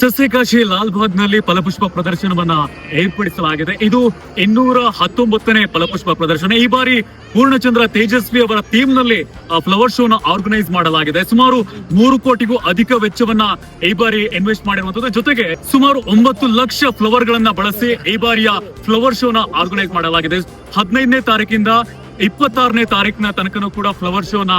ಸಸ್ಯಕಾಶಿ ಲಾಲ್ಬಾಗ್ನಲ್ಲಿ ಫಲಪುಷ್ಪ ಪ್ರದರ್ಶನವನ್ನ ಏರ್ಪಡಿಸಲಾಗಿದೆ. ಇದು 219ನೇ ಫಲಪುಷ್ಪ ಪ್ರದರ್ಶನ. ಈ ಬಾರಿ ಪೂರ್ಣಚಂದ್ರ ತೇಜಸ್ವಿ ಅವರ ಥೀಮ್ ನಲ್ಲಿ ಫ್ಲವರ್ ಶೋನ ಆರ್ಗನೈಸ್ ಮಾಡಲಾಗಿದೆ. ಸುಮಾರು 3 ಕೋಟಿಗೂ ಅಧಿಕ ವೆಚ್ಚವನ್ನ ಈ ಬಾರಿ ಇನ್ವೆಸ್ಟ್ ಮಾಡಿರುವಂತದ್ದು. ಜೊತೆಗೆ ಸುಮಾರು 9 ಲಕ್ಷ ಫ್ಲವರ್ ಗಳನ್ನ ಬಳಸಿ ಈ ಬಾರಿಯ ಫ್ಲವರ್ ಶೋನ ಆರ್ಗನೈಸ್ ಮಾಡಲಾಗಿದೆ. 15ನೇ ತಾರೀಕಿಂದ 26ನೇ ತಾರೀಕಿನ ತನಕನೂ ಕೂಡ ಫ್ಲವರ್ ಶೋನ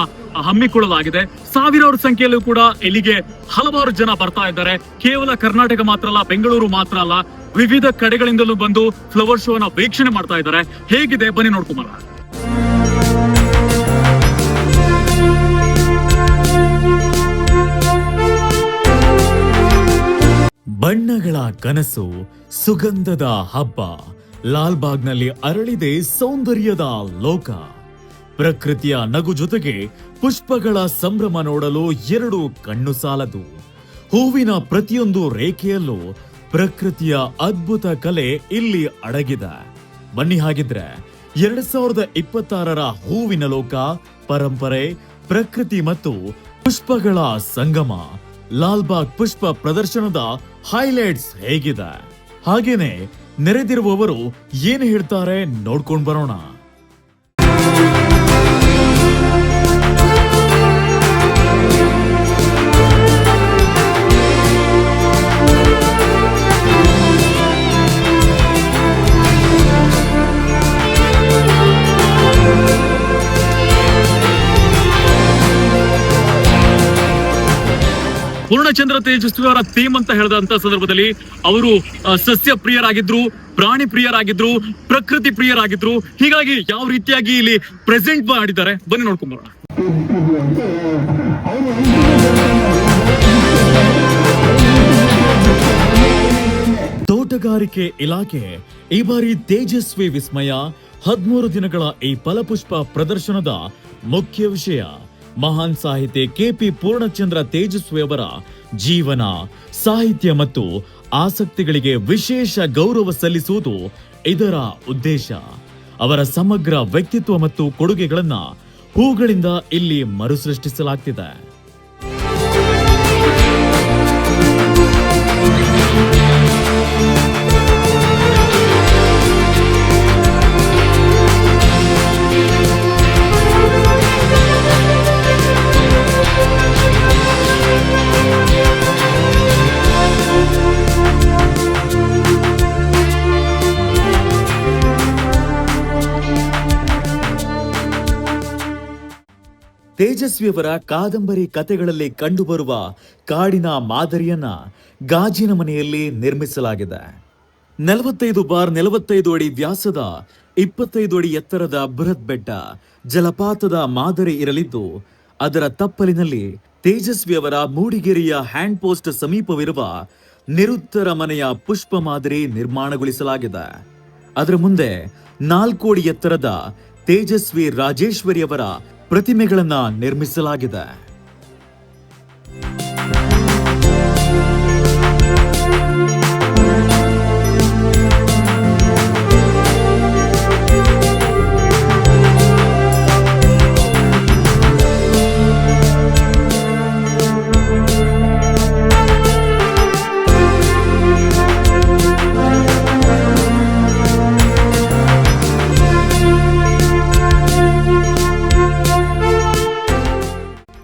ಹಮ್ಮಿಕೊಳ್ಳಲಾಗಿದೆ. ಸಾವಿರಾರು ಸಂಖ್ಯೆಯಲ್ಲೂ ಕೂಡ ಇಲ್ಲಿಗೆ ಹಲವಾರು ಜನ ಬರ್ತಾ ಇದ್ದಾರೆ. ಕೇವಲ ಕರ್ನಾಟಕ ಮಾತ್ರ ಅಲ್ಲ, ಬೆಂಗಳೂರು ಮಾತ್ರ ಅಲ್ಲ, ವಿವಿಧ ಕಡೆಗಳಿಂದಲೂ ಬಂದು ಫ್ಲವರ್ ಶೋನ ವೀಕ್ಷಣೆ ಮಾಡ್ತಾ ಇದ್ದಾರೆ. ಹೇಗಿದೆ ಬನ್ನಿ ನೋಡ್ಕೊಂಬಲ್ಲ. ಬಣ್ಣಗಳ ಕನಸು, ಸುಗಂಧದ ಹಬ್ಬ, ಲಾಲ್ಬಾಗ್ನಲ್ಲಿ ಅರಳಿದೆ ಸೌಂದರ್ಯದ ಲೋಕ. ಪ್ರಕೃತಿಯ ನಗು ಜೊತೆಗೆ ಪುಷ್ಪಗಳ ಸಂಭ್ರಮ ನೋಡಲು 2 ಕಣ್ಣು ಸಾಲದು. ಹೂವಿನ ಪ್ರತಿಯೊಂದು ರೇಖೆಯಲ್ಲೂ ಪ್ರಕೃತಿಯ ಅದ್ಭುತ ಕಲೆ ಇಲ್ಲಿ ಅಡಗಿದೆ. ಬನ್ನಿ ಹಾಗಿದ್ರೆ 2026ರ ಹೂವಿನ ಲೋಕ, ಪರಂಪರೆ, ಪ್ರಕೃತಿ ಮತ್ತು ಪುಷ್ಪಗಳ ಸಂಗಮ ಲಾಲ್ಬಾಗ್ ಪುಷ್ಪ ಪ್ರದರ್ಶನದ ಹೈಲೈಟ್ಸ್ ಹೇಗಿದೆ, ಹಾಗೇನೆ ನೆರೆದಿರುವವರು ಏನು ಹೇಳ್ತಾರೆ ನೋಡ್ಕೊಂಡು ಬರೋಣ. ಪೂರ್ಣಚಂದ್ರ ತೇಜಸ್ವಿ ಅವರ ಥೀಮ್ ಅಂತ ಹೇಳಿದಂತ ಸಂದರ್ಭದಲ್ಲಿ ಅವರು ಸಸ್ಯ ಪ್ರಿಯರಾಗಿದ್ರು, ಪ್ರಾಣಿ ಪ್ರಿಯರಾಗಿದ್ರು, ಪ್ರಕೃತಿ ಪ್ರಿಯರಾಗಿದ್ರು. ಹೀಗಾಗಿ ಯಾವ ರೀತಿಯಾಗಿ ಇಲ್ಲಿ ಪ್ರೆಸೆಂಟ್ ಮಾಡಿದ್ದಾರೆ ಬನ್ನಿ ನೋಡ್ಕೊಂಡ್ ಬರೋಣ. ತೋಟಗಾರಿಕೆ ಇಲಾಖೆ ಈ ಬಾರಿ ತೇಜಸ್ವಿ ವಿಸ್ಮಯ 13 ದಿನಗಳ ಈ ಫಲಪುಷ್ಪ ಪ್ರದರ್ಶನದ ಮುಖ್ಯ ವಿಷಯ ಮಹಾನ್ ಸಾಹಿತಿ ಕೆಪಿ ಪೂರ್ಣಚಂದ್ರ ತೇಜಸ್ವಿ ಅವರ ಜೀವನ, ಸಾಹಿತ್ಯ ಮತ್ತು ಆಸಕ್ತಿಗಳಿಗೆ ವಿಶೇಷ ಗೌರವ ಸಲ್ಲಿಸುವುದು ಇದರ ಉದ್ದೇಶ. ಅವರ ಸಮಗ್ರ ವ್ಯಕ್ತಿತ್ವ ಮತ್ತು ಕೊಡುಗೆಗಳನ್ನ ಹೂಗಳಿಂದ ಇಲ್ಲಿ ಮರುಸೃಷ್ಟಿಸಲಾಗ್ತಿದೆ. ತೇಜಸ್ವಿಯವರ ಕಾದಂಬರಿ ಕಥೆಗಳಲ್ಲಿ ಕಂಡುಬರುವ ಕಾಡಿನ ಮಾದರಿಯನ್ನ ಗಾಜಿನ ಮನೆಯಲ್ಲಿ ನಿರ್ಮಿಸಲಾಗಿದೆ. 45x45 ಅಡಿ ವ್ಯಾಸದ 25 ಅಡಿ ಎತ್ತರದ ಬೃಹತ್ ಬೆಟ್ಟ ಜಲಪಾತದ ಮಾದರಿ ಇರಲಿದ್ದು, ಅದರ ತಪ್ಪಲಿನಲ್ಲಿ ತೇಜಸ್ವಿಯವರ ಮೂಡಿಗೆರೆಯ ಹ್ಯಾಂಡ್ ಪೋಸ್ಟ್ ಸಮೀಪವಿರುವ ನಿರುತ್ತರ ಮನೆಯ ಪುಷ್ಪ ಮಾದರಿ ನಿರ್ಮಾಣಗೊಳಿಸಲಾಗಿದೆ. ಅದರ ಮುಂದೆ 4 ಅಡಿ ಎತ್ತರದ ತೇಜಸ್ವಿ ರಾಜೇಶ್ವರಿಯವರ ಪ್ರತಿಮೆಗಳನ್ನ ನಿರ್ಮಿಸಲಾಗಿದೆ.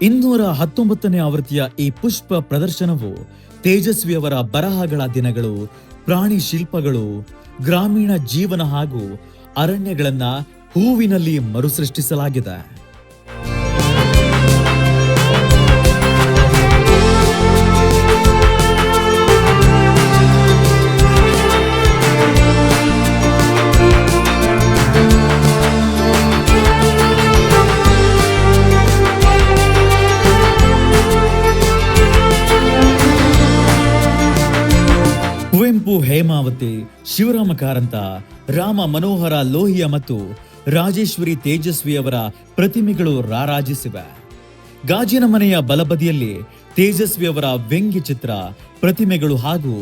ಇನ್ನೂರ 19ನೇ ಆವೃತ್ತಿಯ ಈ ಪುಷ್ಪ ಪ್ರದರ್ಶನವು ತೇಜಸ್ವಿಯವರ ಬರಹಗಳ ದಿನಗಳು, ಪ್ರಾಣಿ ಶಿಲ್ಪಗಳು, ಗ್ರಾಮೀಣ ಜೀವನ ಹಾಗೂ ಅರಣ್ಯಗಳನ್ನ ಹೂವಿನಲ್ಲಿ ಮರುಸೃಷ್ಟಿಸಲಾಗಿದೆ. ಕುವೆಂಪು, ಹೇಮಾವತಿ, ಶಿವರಾಮ ಕಾರಂತ, ರಾಮ ಮನೋಹರ ಲೋಹಿಯ ಮತ್ತು ರಾಜೇಶ್ವರಿ ತೇಜಸ್ವಿಯವರ ಪ್ರತಿಮೆಗಳು ರಾರಾಜಿಸಿವೆ. ಗಾಜಿನ ಮನೆಯ ಬಲಬದಿಯಲ್ಲಿ ತೇಜಸ್ವಿಯವರ ವ್ಯಂಗ್ಯ ಚಿತ್ರ, ಪ್ರತಿಮೆಗಳು ಹಾಗೂ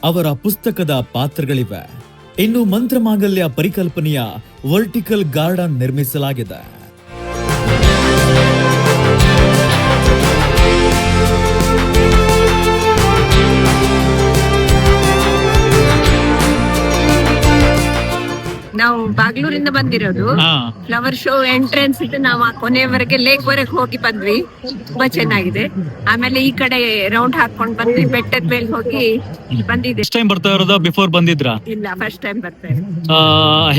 ಅವರ ಪುಸ್ತಕದ ಪಾತ್ರಗಳಿವೆ. ಇನ್ನು ಮಂತ್ರಮಾಂಗಲ್ಯ ಪರಿಕಲ್ಪನೆಯ ವರ್ಟಿಕಲ್ ಗಾರ್ಡನ್ ನಿರ್ಮಿಸಲಾಗಿದೆ. ಬೆಂಗಳೂರಿಂದ ಬಂದಿರೋದು. ಹಾ ಫ್ಲವರ್ ಶೋ ಎಂಟ್ರೆನ್ಸ್ ಇದ್ದು ನಾವು ಕೊನೆಯವರೆಗೆ ಲೇಕ್ ವರೆಗೆ ಹೋಗಿ ಬಂದ್ವಿ. ತುಂಬಾ ಚೆನ್ನಾಗಿದೆ. ಆಮೇಲೆ ಈ ಕಡೆ ರೌಂಡ್ ಹಾಕೊಂಡ್ ಬಂದ್ವಿ, ಬೆಟ್ಟದ ಮೇಲೆ ಹೋಗಿ ಬಂದಿದೆ. ಫಸ್ಟ್ ಟೈಮ್ ಬರ್ತಾ ಇರೋದಾ ಬಿಫೋರ್ ಬಂದಿದ್ರಾ? ಇಲ್ಲ, ಫಸ್ಟ್ ಟೈಮ್ ಬರ್ತೇವೆ.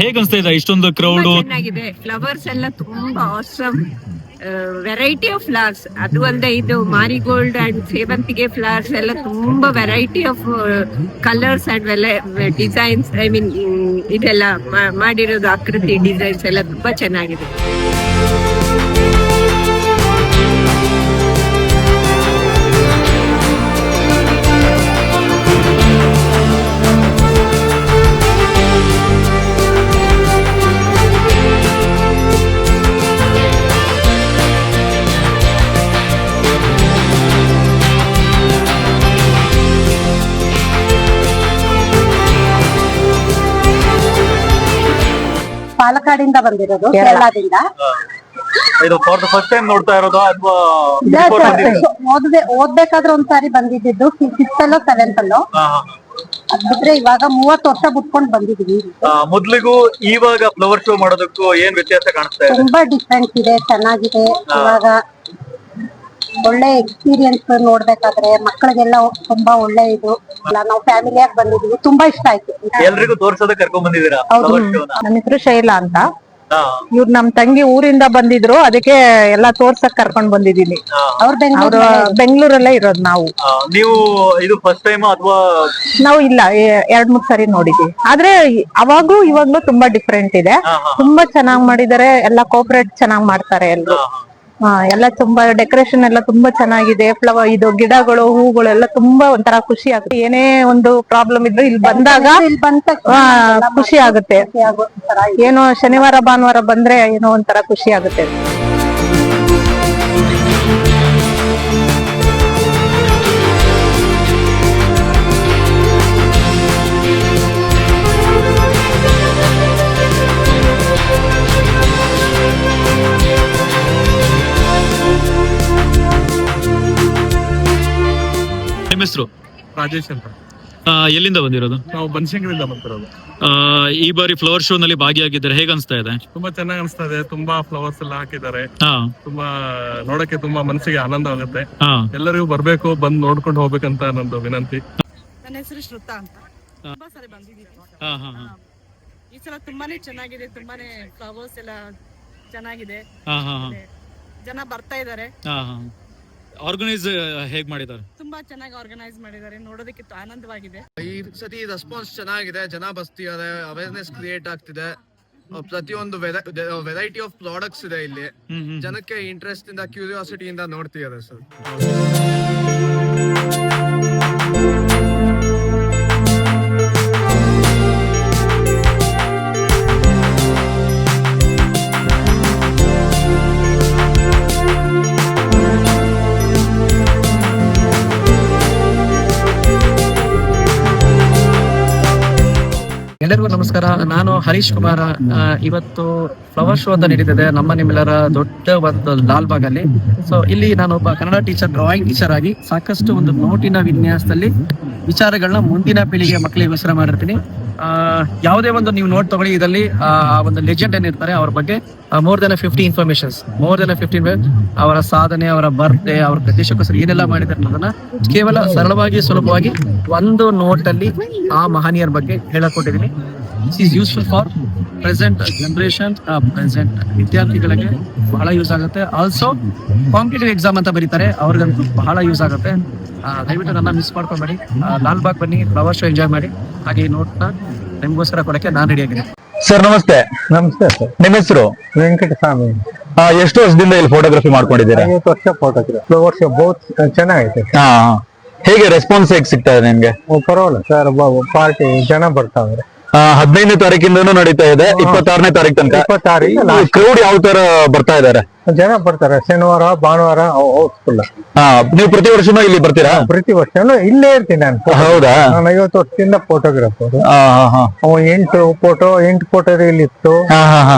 ಹೇಗ್ ಅನ್ಸ್ತಾ ಇದೆ ಇಷ್ಟೊಂದು ಕ್ರೌಡ್? ಚೆನ್ನಾಗಿದೆ. ಫ್ಲವರ್ಸ್ ಎಲ್ಲ ತುಂಬಾ ಆಸಮ್, ವೆರೈಟಿ ಆಫ್ ಫ್ಲವರ್ಸ್. ಅದು ಅಲ್ಲದೆ ಇದು ಮಾರಿಗೋಲ್ಡ್ ಅಂಡ್ ಸೇವಂತಿಗೆ ಫ್ಲವರ್ಸ್ ಎಲ್ಲ ತುಂಬಾ variety of colours and designs. I mean ಇದೆಲ್ಲ ಮಾಡಿರೋದು ಆಕೃತಿ ಡಿಸೈನ್ಸ್ ಎಲ್ಲ ತುಂಬಾ ಚೆನ್ನಾಗಿದೆ. ಪಾಲಕ್ಕಾಡಿಂದ ಬಂದಿರೋದು, ಕೇರಳದಿಂದ. ಇದು ಫಾರ್ ದ ಫಸ್ಟ್ ಟೈಮ್ ನೋಡ್ತಾ ಇರೋದಾ ಅಥವಾ ಓದ್ಬೇಕಾದ್ರೆ ಒಂದ್ಸಾರಿ ಬಂದಿದ್ದು, 6th ಅಲ್ಲೋ 7th ಅಲ್ಲೋ. ಅದ್ ಬಿಟ್ರೆ ಇವಾಗ 30 ವರ್ಷ ಬಿಟ್ಕೊಂಡ್ ಬಂದಿದೀವಿ. ಮೊದ್ಲಿಗೂ ಇವಾಗ ಫ್ಲವರ್ ಶೋ ಮಾಡೋದಕ್ಕೂ ಏನ್ ವ್ಯತ್ಯಾಸ ಕಾಣಿಸ್ತಾ ಇದೆ? ತುಂಬಾ ಡಿಫ್ರೆನ್ಸ್ ಇದೆ, ಚೆನ್ನಾಗಿದೆ. ಇವಾಗ ಒಳ್ಳೆ ಎಕ್ಸ್ಪೀರಿಯನ್ಸ್. ನೋಡ್ಬೇಕಾದ್ರೆ ಮಕ್ಕಳಿಗೆಲ್ಲ ತುಂಬಾ ಒಳ್ಳೆ ಇದು. ನಾವು ಫ್ಯಾಮಿಲಿಯಾಗಿ ಬಂದಿದೀವಿ, ತುಂಬಾ ಇಷ್ಟ ಆಯ್ತು. ಎಲ್ರಿಗೂ ತೋರ್ಸೋದಕ್ಕೆ ಕರ್ಕೊಂಡ್ ಬಂದಿದ್ದೀರಾ? ನನ್ನ ಹೆಸರು ಶೈಲಾ ಅಂತ. ಇವ್ರು ನಮ್ ತಂಗಿ ಊರಿಂದ ಬಂದಿದ್ರು, ಅದಕ್ಕೆ ಎಲ್ಲಾ ತೋರ್ಸಕ್ ಕರ್ಕೊಂಡ್ ಬಂದಿದೀನಿ. ಅವ್ರು ಬೆಂಗಳೂರಲ್ಲೇ ಇರೋದು ನಾವು. ನೀವು ಇದು ಫಸ್ಟ್ ಟೈಮ್ ಅಥವಾ? ನಾವು ಇಲ್ಲ, 2-3 ಸರಿ ನೋಡಿದೀವಿ. ಆದ್ರೆ ಅವಾಗೂ ಇವಾಗ್ಲೂ ತುಂಬಾ ಡಿಫ್ರೆಂಟ್ ಇದೆ. ತುಂಬಾ ಚೆನ್ನಾಗ್ ಮಾಡಿದಾರೆ, ಎಲ್ಲಾ ಕೋಪರೇಟ್ ಚೆನ್ನಾಗ್ ಮಾಡ್ತಾರೆ ಎಲ್ರು. ಎಲ್ಲ ತುಂಬಾ ಡೆಕೋರೇಷನ್ ಎಲ್ಲ ತುಂಬಾ ಚೆನ್ನಾಗಿದೆ. ಫ್ಲವರ್ ಇದು ಗಿಡಗಳು, ಹೂಗಳು ಎಲ್ಲ ತುಂಬಾ ಒಂಥರ ಖುಷಿ ಆಗುತ್ತೆ. ಏನೇ ಒಂದು ಪ್ರಾಬ್ಲಮ್ ಇದ್ರು ಇಲ್ಲಿ ಬಂದಾಗ ಖುಷಿ ಆಗುತ್ತೆ. ಏನೋ ಶನಿವಾರ ಭಾನುವಾರ ಬಂದ್ರೆ ಏನೋ ಒಂಥರ ಖುಷಿ ಆಗುತ್ತೆ. ಹೆಸರು? ರಾಜೇಶ್ ಅಂತ. ಎಲ್ಲಿಂದ ಬಂದಿರೋದು? ನಾವು ಬನಶಂಕರಿಂದ ಬರ್ತಿರೋದು. ಈ ಬಾರಿ ಫ್ಲವರ್ ಶೋ ನಲ್ಲಿ ಭಾಗಿಯಾಗಿದ್ದಾರೆ, ಹೇಗ ಅನ್ಸ್ತಾ ಇದೆ? ತುಂಬಾ ಚೆನ್ನಾಗಿ ಅನಿಸ್ತಾ ಇದೆ. ತುಂಬಾ ಫ್ಲವರ್ಸ್ ಎಲ್ಲ ಹಾಕಿದ್ದಾರೆ. ತುಂಬಾ ನೋಡಕ್ಕೆ ತುಂಬಾ ಮನಸ್ಸಿಗೆ ಆನಂದವಾಗುತ್ತೆ. ಎಲ್ಲರಿಗೂ ಬರ್ಬೇಕು, ಬಂದ್ ನೋಡ್ಕೊಂಡು ಹೋಗ್ಬೇಕಂತ ನಂದು ವಿನಂತಿ. ನನ್ನ ಹೆಸರು ಶ್ರುತಾ ಅಂತ. ತುಂಬಾ ಸರಿ ಬಂದಿದ್ದೀವಿ. ಈ ಸಲ ತುಂಬಾನೇ ಚೆನ್ನಾಗಿದೆ. ತುಂಬಾನೇ ಫ್ಲವರ್ಸ್ ಎಲ್ಲ ಚೆನ್ನಾಗಿದೆ. ಜನ ಬರ್ತಾ ಇದಾರೆ. ಆರ್ಗನೈಸ್ ಹೇಗ್ ಮಾಡಿದ್ದಾರೆ? ತುಂಬಾ ಚೆನ್ನಾಗಿ ಆರ್ಗನೈಸ್ ಮಾಡಿದ್ದಾರೆ. ನೋಡೋದಕ್ಕೆ ಆನಂದವಾಗಿದೆ. ಈ ಸತಿ ರೆಸ್ಪಾನ್ಸ್ ಚೆನ್ನಾಗಿದೆ. ಜನ ಬರ್ತಿದ್ದಾರೆ, ಅವೇರ್ನೆಸ್ ಕ್ರಿಯೇಟ್ ಆಗ್ತಿದೆ. ಪ್ರತಿಯೊಂದು ವೆರೈಟಿ ಆಫ್ ಪ್ರಾಡಕ್ಟ್ಸ್ ಇದೆ ಇಲ್ಲಿ. ಜನಕ್ಕೆ ಇಂಟ್ರೆಸ್ಟ್ ಇಂದ, ಕ್ಯೂರಿಯಾಸಿಟಿ ಇಂದ ನೋಡ್ತಿದ್ದಾರೆ ಸರ್. ಎಲ್ಲರಿಗೂ ನಮಸ್ಕಾರ. ನಾನು ಹರೀಶ್ ಕುಮಾರ್. ಇವತ್ತು ಫ್ಲವರ್ ಶೋ ಅಂತ ನಡೀತಿದೆ ನಮ್ಮ ನಿಮ್ಮೆಲ್ಲರ ದೊಡ್ಡ ಒಂದು ಲಾಲ್ಬಾಗ್ ಅಲ್ಲಿ. ಸೊ ಇಲ್ಲಿ ನಾನು ಒಬ್ಬ ಕನ್ನಡ ಟೀಚರ್, ಡ್ರಾಯಿಂಗ್ ಟೀಚರ್ ಆಗಿ ಸಾಕಷ್ಟು ಒಂದು ನೋಟಿನ ವಿನ್ಯಾಸದಲ್ಲಿ ವಿಚಾರಗಳನ್ನ ಮುಂದಿನ ಪೀಳಿಗೆ ಮಕ್ಕಳಿಗೋಸ್ಕರ ಮಾಡಿರ್ತೀನಿ. ಯಾವುದೇ ಒಂದು ನೀವು ನೋಟ್ ತಗೊಳ್ಳಿ, ಇದರಲ್ಲಿ ಒಂದು ಲೆಜೆಂಡ್ ಏನಿರ್ತಾರೆ ಅವ್ರ ಬಗ್ಗೆ more than 50 informations, more than 15 ಅವರ ಸಾಧನೆ, ಅವರ ಬರ್ತ್ಡೇ, ಅವ್ರ ಪ್ರದೇಶಕ್ಕೋಸ್ಕರ ಏನೆಲ್ಲ ಮಾಡಿದ್ದಾರೆ ಅನ್ನೋದನ್ನ ಕೇವಲ ಸರಳವಾಗಿ ಸುಲಭವಾಗಿ ಒಂದು ನೋಟ್ ಅಲ್ಲಿ ಆ ಮಹನೀಯರ ಬಗ್ಗೆ ಹೇಳಕೊಟ್ಟಿದ್ದೀನಿ. This is useful for present generation, present ವಿದ್ಯಾರ್ಥಿಗಳಿಗೆ ಬಹಳ ಯೂಸ್ ಆಗುತ್ತೆ. ಆಲ್ಸೋ ಕಾಂಪಿಟೇಟಿವ್ ಎಕ್ಸಾಮ್ ಅಂತ ಬರೀತಾರೆ, ಅವ್ರಿಗಂತೂ ಬಹಳ ಯೂಸ್ ಆಗುತ್ತೆ. ದಯವಿಟ್ಟು ನನ್ನ ಮಿಸ್ ಮಾಡ್ಕೊಂಬೇಡಿ. ಲಾಲ್ಬಾಗ್ ಬನ್ನಿ, ಫ್ಲವರ್ ಶೋ ಎಂಜಾಯ್ ಮಾಡಿ. ಹಾಗೆ ನೋಟ್ನ ನಿಮ್ಗೋಸ್ಕರ ಕೊಡಕ್ಕೆ ನಾನು ರೆಡಿ ಆಗಿದೆ. ಸರ್ ನಮಸ್ತೆ. ನಮಸ್ತೆ ಸರ್. ನಿಮ್ಮ ಹೆಸರು? ವೆಂಕಟಸ್ವಾಮಿ. ಎಷ್ಟು ವರ್ಷದಿಂದ ಇಲ್ಲಿ ಫೋಟೋಗ್ರಫಿ ಮಾಡ್ಕೊಂಡಿದ್ದೀರಾ? 50 ವರ್ಷ ಫೋಟೋಗ್ರಫಿ. ಫ್ಲವರ್ ಶೋ ಬಹುತ್ ಚೆನ್ನಾಗೈತೆ. ಹೇಗೆ ರೆಸ್ಪಾನ್ಸ್ ಹೇಗೆ ಸಿಗ್ತಾ ಇದೆ ನಿಮ್ಗೆ? ಪರವಾಗಿಲ್ಲ ಸರ್, ಪಾರ್ಟಿ ಜನ ಬರ್ತಾವ್ರೆ. 15ನೇ ತಾರೀಕಿಂದನೂ ನಡೀತಾ ಇದೆ, 26ನೇ ತಾರೀಕು ತನಕ. 26 ಕ್ರೌಡ್ ಯಾವ ತರ ಬರ್ತಾ ಇದಾರೆ? ಜನ ಬರ್ತಾರೆ. ಶನಿವಾರ ಭಾನುವಾರ ಹೌಸ್ಫುಲ್. ನೀವು ಪ್ರತಿ ವರ್ಷನೂ ಇಲ್ಲಿ ಬರ್ತೀರಾ? ಪ್ರತಿ ವರ್ಷನೂ ಇಲ್ಲೇ ಇರ್ತೀನಿ ನಾನು. ಹೌದಾ? ನಾನು 50 ವರ್ಷದಿಂದ ಫೋಟೋಗ್ರಾಫರ್. 8 ಫೋಟೋ ರೀಲ್ ಇತ್ತು,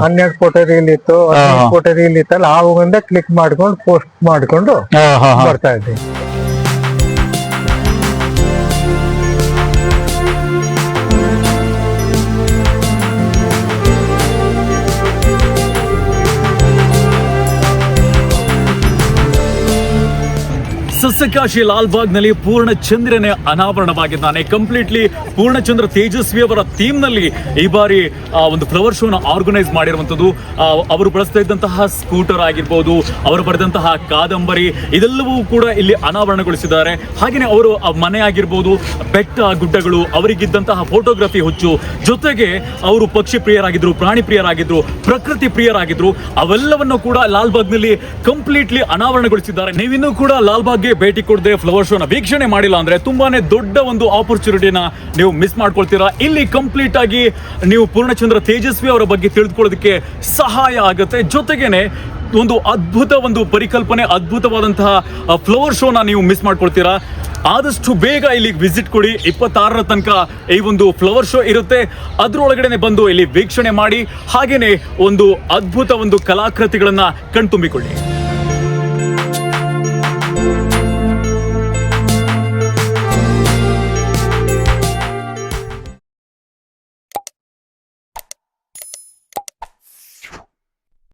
12 ಫೋಟೋ ರೀಲ್ ಇತ್ತು, 15 ಫೋಟೋ ರೀಲ್ ಇತ್ತಲ್ಲ, ಆವಾಗಿಂದ ಕ್ಲಿಕ್ ಮಾಡ್ಕೊಂಡು ಪೋಸ್ಟ್ ಮಾಡ್ಕೊಂಡು ಬರ್ತಾ ಇದ್ದೀನಿ. ಸಸ್ಯಕಾಶಿ ಲಾಲ್ಬಾಗ್ ನಲ್ಲಿ ಪೂರ್ಣಚಂದ್ರನೇ ಅನಾವರಣವಾಗಿದ್ದಾನೆ. ಕಂಪ್ಲೀಟ್ಲಿ ಪೂರ್ಣಚಂದ್ರ ತೇಜಸ್ವಿ ಅವರ ಥೀಮ್ ನಲ್ಲಿ ಈ ಬಾರಿ ಒಂದು ಫ್ಲವರ್ ಶೋನ ಆರ್ಗನೈಸ್ ಮಾಡಿರುವಂತದ್ದು. ಅವರು ಬಳಸ್ತಾ ಇದ್ದಂತಹ ಸ್ಕೂಟರ್ ಆಗಿರ್ಬೋದು, ಅವರು ಬರೆದಂತಹ ಕಾದಂಬರಿ, ಇದೆಲ್ಲವೂ ಕೂಡ ಇಲ್ಲಿ ಅನಾವರಣಗೊಳಿಸಿದ್ದಾರೆ. ಹಾಗೆಯೇ ಅವರು ಮನೆ ಆಗಿರ್ಬೋದು, ಬೆಟ್ಟ ಗುಡ್ಡಗಳು, ಅವರಿಗಿದ್ದಂತಹ ಫೋಟೋಗ್ರಫಿ ಹುಚ್ಚು, ಜೊತೆಗೆ ಅವರು ಪಕ್ಷಿ ಪ್ರಿಯರಾಗಿದ್ರು, ಪ್ರಾಣಿ ಪ್ರಿಯರಾಗಿದ್ರು, ಪ್ರಕೃತಿ ಪ್ರಿಯರಾಗಿದ್ರು, ಅವೆಲ್ಲವನ್ನು ಕೂಡ ಲಾಲ್ಬಾಗ್ ನಲ್ಲಿ ಕಂಪ್ಲೀಟ್ಲಿ ಅನಾವರಣಗೊಳಿಸಿದ್ದಾರೆ. ನೀವಿನ್ನೂ ಕೂಡ ಲಾಲ್ಬಾಗ್ಗೆ ಭೇಟಿ ಕೊಡದೆ ಫ್ಲವರ್ ಶೋನ ವೀಕ್ಷಣೆ ಮಾಡಿಲ್ಲ ಅಂದ್ರೆ ತುಂಬಾನೇ ದೊಡ್ಡ ಒಂದು ಆಪರ್ಚುನಿಟಿನ ನೀವು ಮಿಸ್ ಮಾಡ್ಕೊಳ್ತೀರಾ. ಇಲ್ಲಿ ಕಂಪ್ಲೀಟ್ ಆಗಿ ನೀವು ಪೂರ್ಣಚಂದ್ರ ತೇಜಸ್ವಿ ಅವರ ಬಗ್ಗೆ ತಿಳಿದುಕೊಳ್ಳೋದಕ್ಕೆ ಸಹಾಯ ಆಗುತ್ತೆ. ಜೊತೆಗೇನೆ ಒಂದು ಪರಿಕಲ್ಪನೆ, ಅದ್ಭುತವಾದಂತಹ ಫ್ಲವರ್ ಶೋನ ನೀವು ಮಿಸ್ ಮಾಡ್ಕೊಳ್ತೀರಾ. ಆದಷ್ಟು ಬೇಗ ಇಲ್ಲಿಗೆ ವಿಸಿಟ್ ಕೊಡಿ. 26ರ ತನಕ ಈ ಒಂದು ಫ್ಲವರ್ ಶೋ ಇರುತ್ತೆ. ಅದರೊಳಗಡೆ ಬಂದು ಇಲ್ಲಿ ವೀಕ್ಷಣೆ ಮಾಡಿ, ಹಾಗೇನೆ ಒಂದು ಅದ್ಭುತ ಕಲಾಕೃತಿಗಳನ್ನ ಕಣ್ತುಂಬಿಕೊಳ್ಳಿ.